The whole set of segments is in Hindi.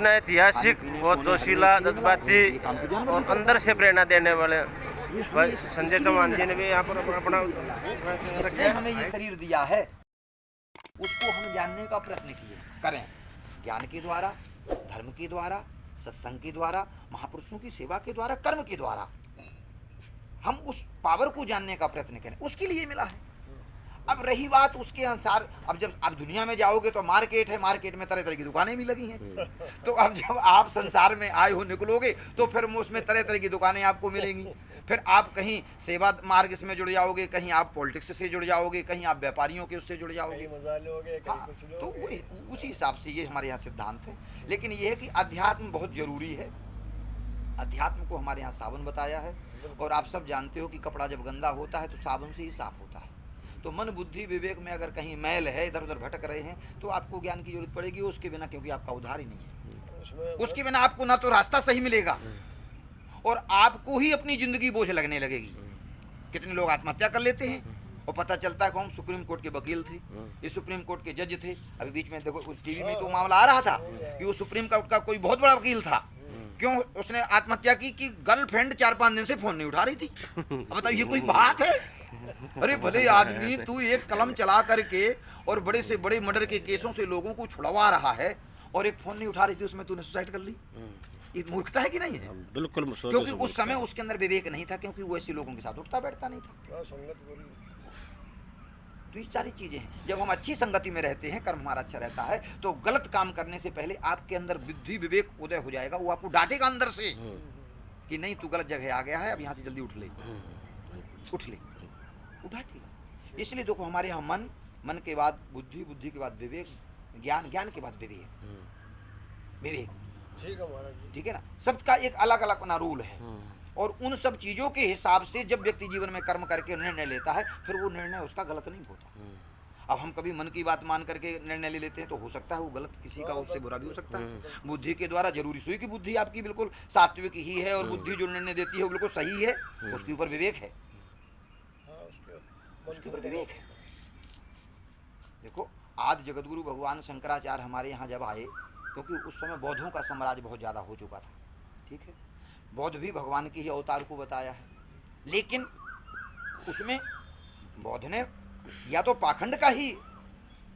इतना ऐतिहासिक, बहुत जोशीला, जज्बाती और अंदर से प्रेरणा देने वाले संजय चौहान जी ने भी यहाँ पर अपना जिसने हमें ये शरीर दिया है उसको हम जानने का प्रयत्न किए करें, ज्ञान के द्वारा, धर्म के द्वारा, सत्संग के द्वारा, महापुरुषों की सेवा के द्वारा, कर्म के द्वारा हम उस पावर को जानने का प्रयत्न करें, उसके लिए मिला है। अब रही बात उसके अनुसार, अब जब आप दुनिया में जाओगे तो मार्केट है, मार्केट में तरह तरह की दुकानें भी लगी हैं। तो अब जब आप संसार में आए हो निकलोगे तो फिर उसमें तरह तरह की दुकानें आपको मिलेंगी। फिर आप कहीं सेवा मार्ग में जुड़ जाओगे, कहीं आप पॉलिटिक्स से जुड़ जाओगे, कहीं आप व्यापारियों के उससे जुड़ जाओगे। हाँ, तो उसी हिसाब से ये हमारे यहाँ सिद्धांत है। लेकिन ये है कि अध्यात्म बहुत जरूरी है। अध्यात्म को हमारे यहाँ साबुन बताया है, और आप सब जानते हो कि कपड़ा जब गंदा होता है तो साबुन से ही साफ होता है। तो मन बुद्धि विवेक में अगर कहीं मैल है, इधर उधर भटक रहे हैं, तो आपको ज्ञान की जरूरत पड़ेगी उसके बिना, क्योंकि आपका उद्धार ही नहीं है। उसके बिना आपको ना तो रास्ता सही मिलेगा और आपको ही अपनी जिंदगी बोझ लगने लगेगी। कितने लोग आत्महत्या कर लेते हैं और पता चलता है कौन सुप्रीम कोर्ट के वकील थे, ये सुप्रीम कोर्ट के जज थे। अभी बीच में देखो टीवी में तो मामला आ रहा था कि वो सुप्रीम कोर्ट का कोई बहुत बड़ा वकील था, क्यों उसने आत्महत्या की कि गर्लफ्रेंड 4-5 दिन से फोन नहीं उठा रही थी। अब बताइए कोई बात है? अरे भले आदमी, तू एक कलम चला करके और बड़े से बड़े मर्डर के केसों से लोगों को छुड़वा रहा है और एक फोन नहीं उठा रही थी, उसमें तूने सुसाइड कर ली। ये मूर्खता है कि नहीं है? बिल्कुल, क्योंकि उस समय उसके अंदर विवेक नहीं था, क्योंकि वो ऐसे लोगों के साथ उठता बैठता नहीं था। तो ये सारी चीजें हैं। जब हम अच्छी संगति में रहते हैं, कर्म हमारा अच्छा रहता है, तो गलत काम करने से पहले आपके अंदर बुद्धि विवेक उदय हो जाएगा। वो आपको डांटेगा अंदर से कि नहीं, तू गलत जगह आ गया है, अब यहाँ से जल्दी उठ ले, उठ ले, उठाएगा। इसलिए देखो हमारे यहाँ मन, मन के बाद बुद्धि, बुद्धि के बाद विवेक, ज्ञान, ज्ञान के बाद विवेक, विवेक, ठीक है ना। सबका एक अलग अलग अपना रूल है, और उन सब चीजों के हिसाब से जब व्यक्ति जीवन में कर्म करके निर्णय लेता है, फिर वो निर्णय उसका गलत नहीं होता। अब हम कभी मन की बात मान करके निर्णय ले लेते हैं तो हो सकता है वो गलत, किसी का उससे बुरा भी हो सकता है। बुद्धि के द्वारा जरूरी सुई की बुद्धि आपकी बिल्कुल सात्विक ही है, और बुद्धि जो निर्णय देती है वो बिल्कुल सही है, उसके ऊपर विवेक है, उसके ऊपर विवेक है। देखो आदि जगतगुरु भगवान शंकराचार्य हमारे यहाँ जब आए, क्योंकि उस समय बौद्धों का साम्राज्य बहुत ज़्यादा हो चुका था, ठीक है। बौद्ध भी भगवान के ही अवतार को बताया है, लेकिन उसमें बौद्ध ने या तो पाखंड का ही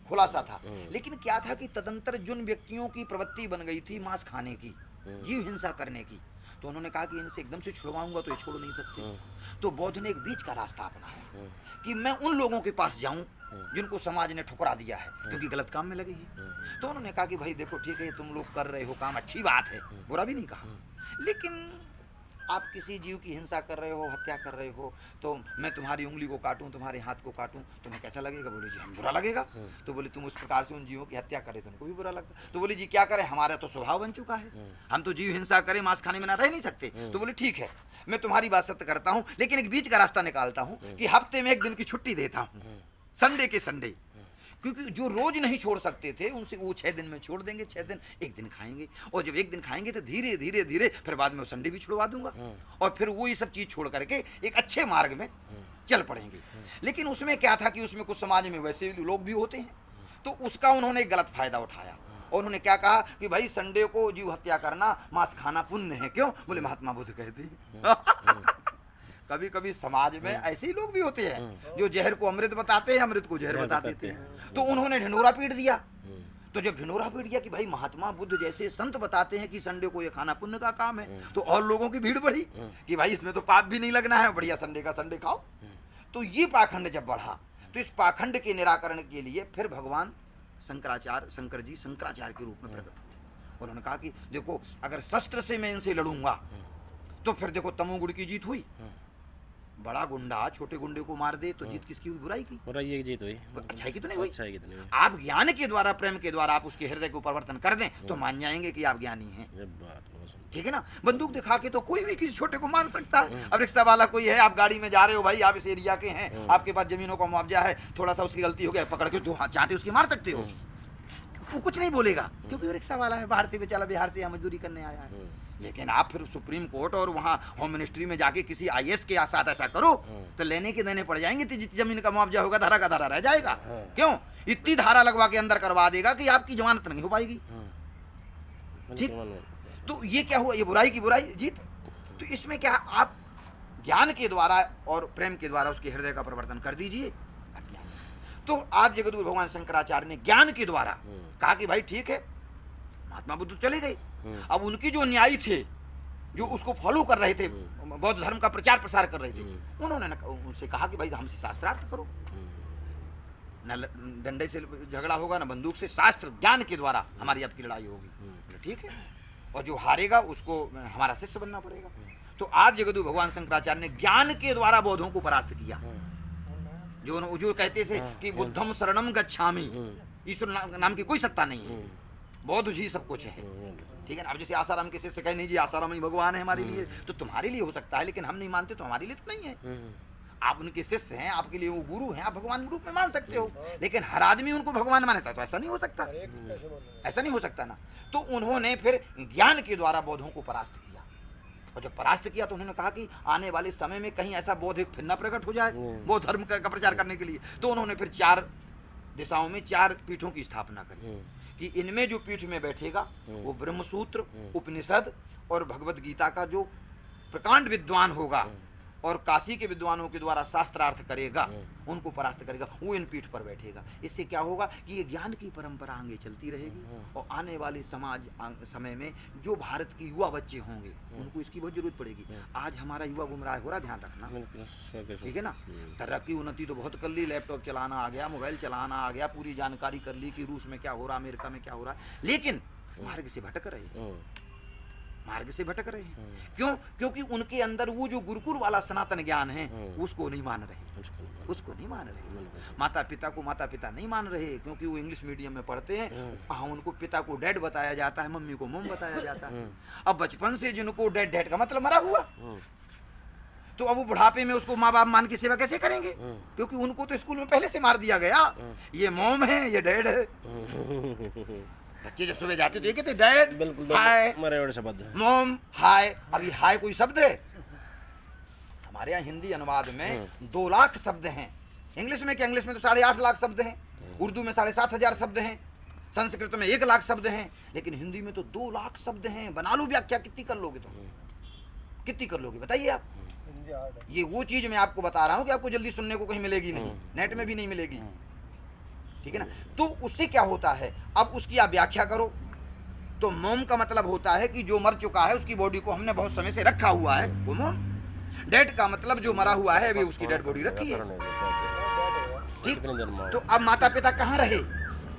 खुलासा था, लेकिन क्या था कि तदंतर जिन व्यक्तियों की प्रवृत्ति बन गई थी मांस खाने की, जीव हिंसा करने की, तो उन्होंने कहा कि इनसे एकदम से छुड़वाऊंगा तो ये छोड़ नहीं सकते। तो बौद्ध ने एक बीच का रास्ता अपनाया कि मैं उन लोगों के पास जाऊं जिनको समाज ने ठुकरा दिया है, क्योंकि गलत काम में लगे हैं। तो उन्होंने कहा कि भाई देखो ठीक है, तुम लोग कर रहे हो काम, अच्छी बात है, बुरा भी नहीं कहा, लेकिन आप किसी जीव की हिंसा कर रहे हो, हत्या कर रहे हो, तो मैं तुम्हारी उंगली को काटूं, तुम्हारे हाथ को काटूं, तुम्हें कैसा लगेगा? बोले जी हम बुरा लगेगा। तो बोले तुम उस प्रकार से उन जीवों की हत्या करे तो उनको भी बुरा लगता। तो बोले जी क्या करें, हमारा तो स्वभाव बन चुका है, हम तो जीव हिंसा करें, मांस खाने में ना रह नहीं सकते। तो बोले ठीक है, मैं तुम्हारी बात सत्य करता हूँ, लेकिन एक बीच का रास्ता निकालता हूँ कि हफ्ते में 1 दिन की छुट्टी देता हूँ, संडे के संडे, क्योंकि जो रोज नहीं छोड़ सकते थे उनसे वो 6 दिन में छोड़ देंगे, 6 दिन 1 दिन खाएंगे, और जब 1 दिन खाएंगे तो धीरे धीरे धीरे फिर बाद में वो संडे भी छुड़वा दूंगा, और फिर वो ये सब चीज छोड़ करके एक अच्छे मार्ग में चल पड़ेंगे। लेकिन उसमें क्या था कि उसमें कुछ समाज में वैसे लोग भी होते हैं, तो उसका उन्होंने एक गलत फायदा उठाया, और उन्होंने क्या कहा कि भाई संडे को जीव हत्या करना, मांस खाना पुण्य है। क्यों? बोले महात्मा बुद्ध कहते हैं। कभी कभी समाज में ऐसे ही लोग भी होते हैं जो जहर को अमृत बताते हैं, अमृत को जहर बता देते हैं। तो उन्होंने ढिंढोरा पीट दिया। तो जब ढिंढोरा पीट दिया कि भाई महात्मा बुद्ध जैसे संत बताते हैं कि संडे को ये खाना पुण्य का काम है, तो और लोगों की भीड़ बढ़ी कि भाई इसमें तो पाप भी नहीं लगना है, बढ़िया संडे का संडे खाओ। तो ये पाखंड जब बढ़ा, तो इस पाखंड के निराकरण के लिए फिर भगवान शंकराचार्य, शंकर जी शंकराचार्य के रूप में प्रकट हुए। उन्होंने कहा कि देखो अगर शस्त्र से मैं इनसे लड़ूंगा तो फिर देखो तमोगुण की जीत हुई, बड़ा गुंडा छोटे गुंडे को मार दे तो जीत किसकी हुई? बुराई की, बुराई की जीत हुई, अच्छाई की तो नहीं हुई। अच्छाई की तो नहीं हुई। आप ज्ञान के द्वारा, प्रेम के द्वारा आप उसके हृदय को परिवर्तन कर दें तो मान जाएंगे कि आप ज्ञानी हैं, ठीक है ना। बंदूक दिखा के तो कोई भी किसी छोटे को मार सकता है। अब रिक्शा वाला कोई है, आप गाड़ी में जा रहे हो, भाई आप इस एरिया के हैं, आपके पास जमीनों का मुआवजा है, थोड़ा सा उसकी गलती हो गया, पकड़ के 2 हाथ चाहते उसकी मार सकते हो, वो कुछ नहीं बोलेगा, क्योंकि वो रिक्शा वाला है, बाहर से बेचारा बिहार से यहाँ मजदूरी करने आया है। लेकिन आप फिर सुप्रीम कोर्ट और वहाँ होम मिनिस्ट्री में जाके किसी IAS के साथ ऐसा करो तो लेने के देने पड़ जाएंगे, तो जितनी जमीन का मुआवजा होगा धारा का धारा रह जाएगा। क्यों? इतनी धारा लगवा के अंदर करवा देगा कि आपकी जमानत नहीं हो पाएगी। ठीक। तो ये क्या हुआ, ये बुराई की बुराई जीत। तो इसमें क्या, आप ज्ञान के द्वारा और प्रेम के द्वारा उसके हृदय का परिवर्तन कर दीजिए। तो आज जगतगुरु भगवान शंकराचार्य ने ज्ञान के द्वारा कहा कि भाई ठीक है, महात्मा बुद्ध चले गए, अब उनकी जो न्यायी थे, जो उसको फॉलो कर रहे थे, बौद्ध धर्म का प्रचार प्रसार कर रहे थे, उन्होंने उनसे कहा कि भाई हमसे शास्त्रार्थ करो, न डंडे से झगड़ा होगा न बंदूक से, शास्त्र ज्ञान के द्वारा हमारी आपकी लड़ाई होगी। ठीक है, और जो हारेगा उसको हमारा शिष्य बनना पड़ेगा। तो आज जगतगुरु भगवान शंकराचार्य ने ज्ञान के द्वारा बौद्धों को परास्त किया। जो कहते थे कि बुद्धम शरणम गच्छामि, ईश्वर नाम की कोई सत्ता नहीं है, बौद्ध जी सब कुछ है। ठीक है ना। अब जैसे आसाराम के शिष्य कहे नहीं जी आसाराम ही भगवान है हमारे लिए, तो तुम्हारे लिए हो सकता है, लेकिन हम नहीं मानते तो हमारे लिए तो नहीं है। आप उनके शिष्य हैं, आपके लिए वो गुरु हैं, आप भगवान के रूप में मान सकते हो, लेकिन हर आदमी उनको भगवान मानता है तो ऐसा नहीं हो सकता, ऐसा नहीं हो सकता ना। तो उन्होंने फिर ज्ञान के द्वारा बौद्धों को परास्त किया, और जब परास्त किया तो उन्होंने कहा कि आने वाले समय में कहीं ऐसा बौद्ध एक फिर न प्रकट हो जाए बौद्ध धर्म का प्रचार करने के लिए। तो उन्होंने फिर 4 दिशाओं में 4 पीठों की स्थापना करी कि इनमें जो पीठ में बैठेगा वो ब्रह्मसूत्र, उपनिषद और भगवत गीता का जो प्रकांड विद्वान होगा और काशी के विद्वानों के द्वारा शास्त्रार्थ करेगा, उनको परास्त करेगा, वो इन पीठ पर बैठेगा। इससे क्या होगा कि ये ज्ञान की परंपरा आगे चलती रहेगी, और आने वाले समय में जो भारत के युवा बच्चे होंगे उनको इसकी बहुत जरूरत पड़ेगी। आज हमारा युवा गुमराह हो रहा, ध्यान रखना, ठीक है ना। तरक्की उन्नति तो बहुत कर ली, लैपटॉप चलाना आ गया, मोबाइल चलाना आ गया, पूरी जानकारी कर ली कि रूस में क्या हो रहा, अमेरिका में क्या हो रहा, लेकिन मार्ग से भटक रहे, मार्ग से भटक रहे हैं। क्यों? क्योंकि उनके अंदर वो जो गुरुकुल वाला सनातन ज्ञान है उसको नहीं मान रहे, उसको नहीं मान रहे। माता पिता को माता पिता नहीं मान रहे, क्योंकि वो इंग्लिश मीडियम में पढ़ते हैं। हाँ, उनको पिता को डैड बताया जाता है, मम्मी को मम बताया जाता है। अब बचपन से जिनको डैड डैड का मतलब मरा हुआ, तो अब वो बुढ़ापे में उसको माँ बाप मान की सेवा कैसे करेंगे? क्योंकि उनको तो स्कूल में पहले से मार दिया गया, ये मॉम है, ये डैड है। बच्चे जब सुबह जाते तो ये कहते डैड, बिल्कुल हाय, मरे शब्द, मॉम, हाय। अभी हाय कोई शब्द है? हमारे यहाँ हिंदी अनुवाद में 2 लाख शब्द हैं। इंग्लिश में क्या, इंग्लिश में तो 8.5 लाख शब्द हैं, उर्दू में 7,500 शब्द हैं, संस्कृत में 1 लाख शब्द हैं, लेकिन हिंदी में तो 2 लाख शब्द हैं। बना लो व्याख्या, कितनी कर लोगे तुम, कितनी कर लोगे बताइए आप? ये वो चीज मैं आपको बता रहा हूँ कि आपको जल्दी सुनने को कहीं मिलेगी नहीं, नेट में भी नहीं मिलेगी, ठीक है ना। तो उससे क्या होता है, अब उसकी आप व्याख्या करो। तो मोम का मतलब होता है कि जो मर चुका है उसकी बॉडी को हमने बहुत समय से रखा हुआ है, वो मोम। डेड का मतलब जो मरा हुआ है अभी उसकी डेड बॉडी रखी है, ठीक। तो अब माता पिता कहाँ रहे?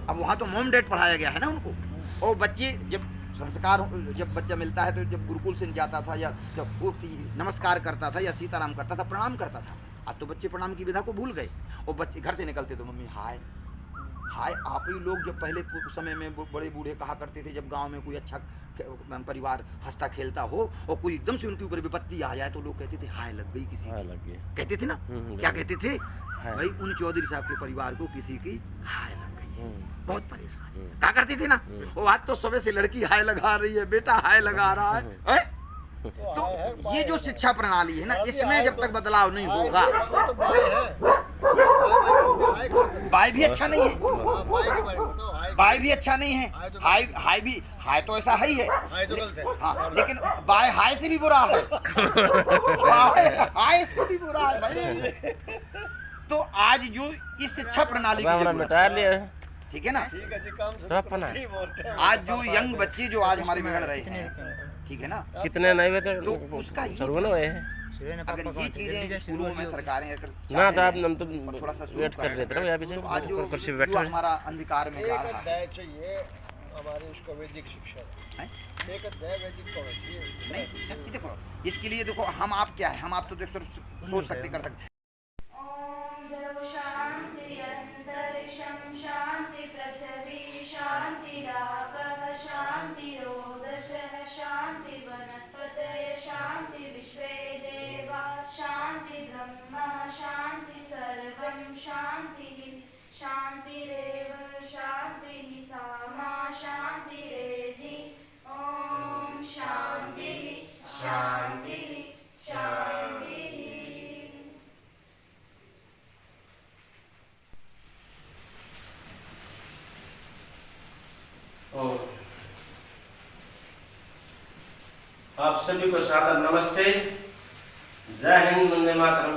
अब वहाँ तो मोम डेड पढ़ाया गया है ना उनको। और बच्चे जब संस्कार, जब बच्चा मिलता है तो जब गुरुकुल से जाता था या जब वो नमस्कार करता था या सीताराम करता था, प्रणाम करता था। अब तो बच्चे प्रणाम की विधा को भूल गए, और बच्चे घर से निकलते तो मम्मी हाय हाय। आप ही लोग जब पहले समय में बड़े बूढ़े कहा करते थे, जब गांव में कोई अच्छा परिवार हंसता खेलता हो और कोई एकदम से उनके ऊपर विपत्ति आ जाए तो लोग कहते थे हाय लग गई किसी की, लग गई, कहते थे ना। क्या कहते थे? भाई उन चौधरी साहब के परिवार को किसी की हाय लग गई, बहुत परेशान। क्या करते थे ना, वो आज तो सुबह से लड़की हाय लगा रही है, बेटा हाय लगा रहा है। तो ये जो शिक्षा प्रणाली है ना, इसमें जब तक बदलाव नहीं होगा, बाय भी अच्छा नहीं है, बाय भी अच्छा नहीं है, हाय हाय भी, हाय तो ऐसा ही है, हाँ, लेकिन बाय हाय से भी बुरा है, हाय से भी बुरा है भाई। तो आज जो इस शिक्षा प्रणाली की, ठीक है ना, आज जो यंग बच्चे जो आज हमारे बिगड़ रहे हैं, ठीक है ना, कितने नहीं हुए थे तो उसका अगर ये चीजें स्कूलों में सरकारें अगर ना तो आप हम तो थोड़ा सा वेट कर देते रहो, यहाँ पीछे तो आज जो कुर्सी पे बैठो, हमारा अंधकार में जा रहा है, चाहिए हमारे उसका वैदिक शिक्षा है, एक अध्याय वैदिक का है। नहीं सत्य देखो, इसके लिए देखो हम आप क्या है, हम आप तो देखो सोच सकते कर सकते। शांतिरेव शांतिः सामा शांतिरेधि। ओम शांति शांति शांति। आप सभी को सादर नमस्ते। जय हिंद, वंदे मातरम।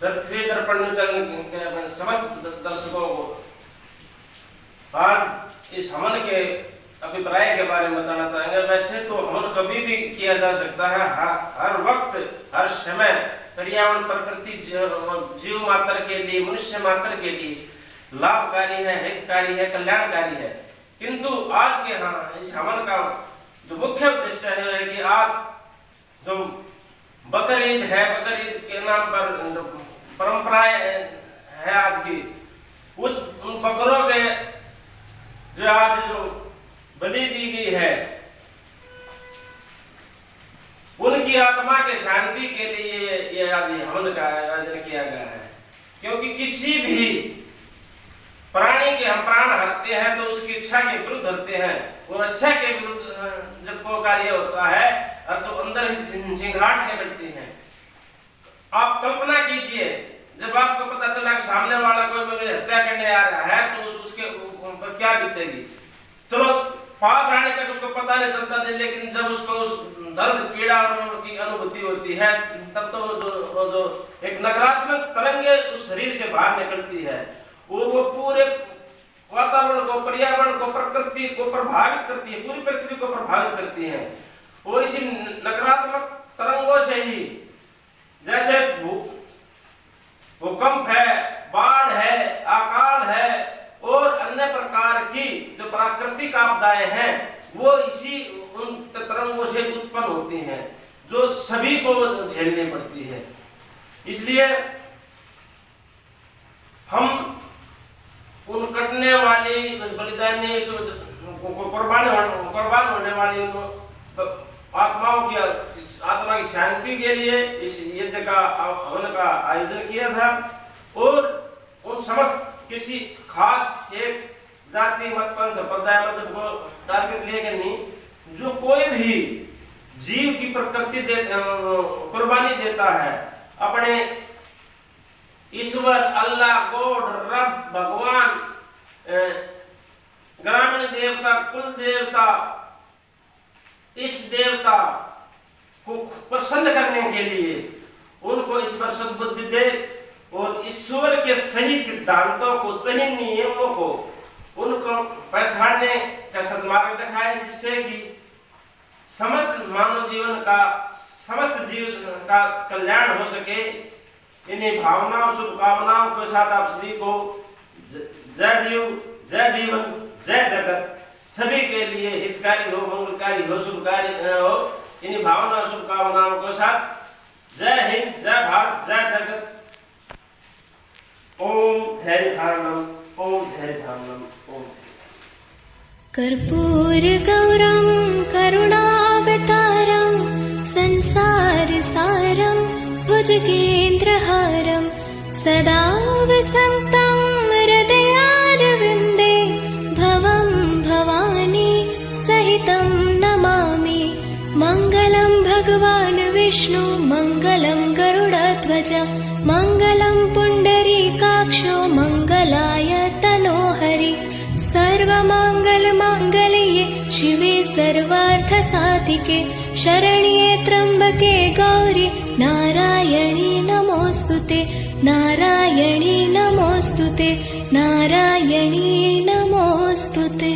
पृथ्वी दर्पण के समस्त दर्शकों को आज इस हवन के अभिप्राय के बारे में बताना चाहेंगे। वैसे तो हवन कभी भी किया जा सकता है, हर वक्त हर समय पर्यावरण, प्रकृति, जीव मात्र के लिए, मनुष्य मात्र के लिए लाभकारी है, हितकारी है, कल्याणकारी है। किंतु आज के इस हवन का जो मुख्य उद्देश्य है कि आज जो बकर ईद है, बकर ईद के नाम पर परंपराएं है आज की, उस उन बकरों के जो आज जो बलि दी गई है, उनकी आत्मा के शांति के लिए ये आज हवन का आयोजन किया गया है। क्योंकि किसी भी प्राणी के हम प्राण हरते हैं तो उसकी इच्छा के विरुद्ध हरते हैं, और अच्छा के विरुद्ध जब कोई कार्य होता है तो अंदर चिंगाट निकलती है। आप कल्पना कीजिए, जब आपको पता चला कि सामने वाला कोई मेरी हत्या करने आ रहा है तो उसके ऊपर क्या बीतेगी। चलो पास आने तक उसको पता नहीं चलता था, लेकिन जब उसको उस दर्द, पीड़ा की अनुभूति होती है तब तो जो एक नकारात्मक तरंगे उस शरीर से बाहर निकलती है और वो पूरे वातावरण को, पर्यावरण को, प्रकृति को प्रभावित करती है, पूरी पृथ्वी को प्रभावित करती है। और इसी नकारात्मक तरंगों से ही जैसे भूकंप है, बाढ़ है, अकाल है और अन्य प्रकार की जो प्राकृतिक आपदाएं हैं वो इसी उन तरंगों से उत्पन्न होती हैं, जो सभी को झेलनी पड़ती है। इसलिए हम उन कटने वाली, बलिदानी, कुर्बान होने वाली आत्माओं की आत्मा की शांति के लिए इस यज्ञ का, हवन का आयोजन किया था। और उन समस्त किसी खास एक जाति, मत, पंथ, संप्रदाय, मतलब को टारगेट लेके नहीं, जो कोई भी जीव की प्रकृति कुर्बानी देता है, अपने ईश्वर, अल्लाह, गॉड, रब, भगवान, ग्रामीण देवता, कुल देवता, इष्ट देवता को प्रसन्न करने के लिए उनको ईश्वर सद्बुद्धि दे और ईश्वर के सही सिद्धांतों को, सही नियमों को उनको पहचानने का सद्मार्ग दिखाए, जिससे कि समस्त मानव जीवन का, समस्त जीव का कल्याण हो सके। इन्हीं भावनाओं, शुभकामनाओं के साथ आप सभी को जय जीव, जय जीवन, जय जगत सभी के लिए हितकारी हो, मंगलकारी हो, शुभकारी हो। इन्हीं भावना, शुभकामनाओं के साथ जय हिंद, जय भारत, जय जगत। ओम धैर्य धारणम, ओम धैर्य धारणम, ओम। कर्पूर गौरम करुणावतारम संसार सारम भुजगेन्द्रहारम सदा वसन्तं हृदयारविन्दे भवं भवानी सहितं नमामि। मङ्गलं भगवान् विष्णु, मङ्गलं गरुडध्वज, मङ्गलं पुण्डरीकाक्षो, मङ्गलाय तनोहरि। सर्वमङ्गलमाङ्गल्ये शिवे सर्वार्थसाधिके, शरण्ये त्र्यम्बके गौरि नारायणी नमोऽस्तुते, नारायणी नमोऽस्तुते, नारायणी नमोऽस्तुते।